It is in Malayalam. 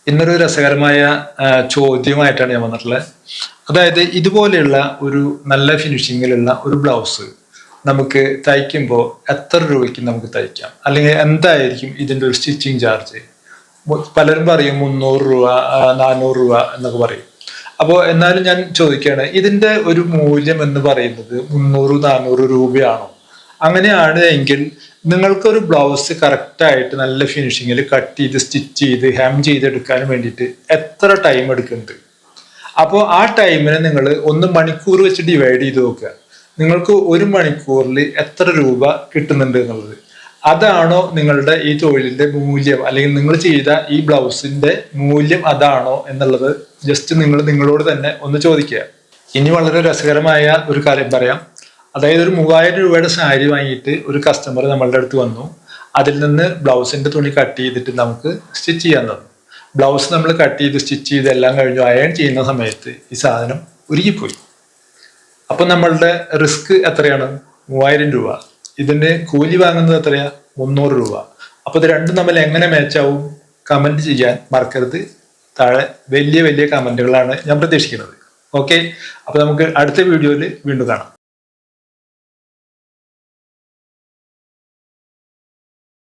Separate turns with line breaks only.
ഇന്നൊരു രസകരമായ ചോദ്യമായിട്ടാണ് ഞാൻ വന്നിട്ടുള്ളത്. അതായത് ഇതുപോലെയുള്ള ഒരു നല്ല ഫിനിഷിങ്ങിലുള്ള ഒരു ബ്ലൗസ് നമുക്ക് തയ്ക്കുമ്പോൾ എത്ര രൂപയ്ക്ക് നമുക്ക് തയ്ക്കാം, അല്ലെങ്കിൽ എന്തായിരിക്കും ഇതിൻ്റെ ഒരു സ്റ്റിച്ചിങ് ചാർജ്? പലരും പറയും 300 രൂപ 400 രൂപ എന്നൊക്കെ പറയും. അപ്പോൾ എന്നാലും ഞാൻ ചോദിക്കുകയാണ്, ഇതിൻ്റെ ഒരു മൂല്യം എന്ന് പറയുന്നത് 300-400 രൂപയാണോ? അങ്ങനെയാണ് എങ്കിൽ നിങ്ങൾക്കൊരു ബ്ലൗസ് കറക്റ്റായിട്ട് നല്ല ഫിനിഷിങ്ങിൽ കട്ട് ചെയ്ത് സ്റ്റിച്ച് ചെയ്ത് ഹെം ചെയ്തെടുക്കാൻ വേണ്ടിയിട്ട് എത്ര ടൈം എടുക്കുന്നുണ്ട്? അപ്പോൾ ആ ടൈമിനെ നിങ്ങൾ 1 മണിക്കൂർ വെച്ച് ഡിവൈഡ് ചെയ്ത് നോക്കുക. നിങ്ങൾക്ക് 1 മണിക്കൂറിൽ എത്ര രൂപ കിട്ടുന്നുണ്ട് എന്നുള്ളത്. അതാണോ നിങ്ങളുടെ ഈ തൊഴിലിന്റെ മൂല്യം, അല്ലെങ്കിൽ നിങ്ങൾ ചെയ്ത ഈ ബ്ലൗസിന്റെ മൂല്യം അതാണോ എന്നുള്ളത് ജസ്റ്റ് നിങ്ങൾ നിങ്ങളോട് തന്നെ ഒന്ന് ചോദിക്കുക. ഇനി വളരെ രസകരമായ ഒരു കാര്യം പറയാം. അതായത് ഒരു 3000 രൂപയുടെ സാരി വാങ്ങിയിട്ട് ഒരു കസ്റ്റമർ നമ്മളുടെ അടുത്ത് വന്നു. അതിൽ നിന്ന് ബ്ലൗസിന്റെ തുണി കട്ട് ചെയ്തിട്ട് നമുക്ക് സ്റ്റിച്ച് ചെയ്യാൻ തന്നു. ബ്ലൗസ് നമ്മൾ കട്ട് ചെയ്ത് സ്റ്റിച്ച് ചെയ്ത് എല്ലാം കഴിഞ്ഞു അയൺ ചെയ്യുന്ന സമയത്ത് ഈ സാധനം ഉരുകിപ്പോയി. അപ്പൊ നമ്മളുടെ റിസ്ക് എത്രയാണ്? 3000 രൂപ. ഇതിന് കൂലി വാങ്ങുന്നത് എത്രയാ? 300 രൂപ. അപ്പൊ ഇത് രണ്ടും തമ്മിൽ എങ്ങനെ മാച്ചാവും? കമന്റ് ചെയ്യാൻ മറക്കരുത്. താഴെ വലിയ വലിയ കമന്റുകളാണ് ഞാൻ പ്രതീക്ഷിക്കുന്നത്. ഓക്കെ, അപ്പൊ നമുക്ക് അടുത്ത വീഡിയോയിൽ വീണ്ടും കാണാം.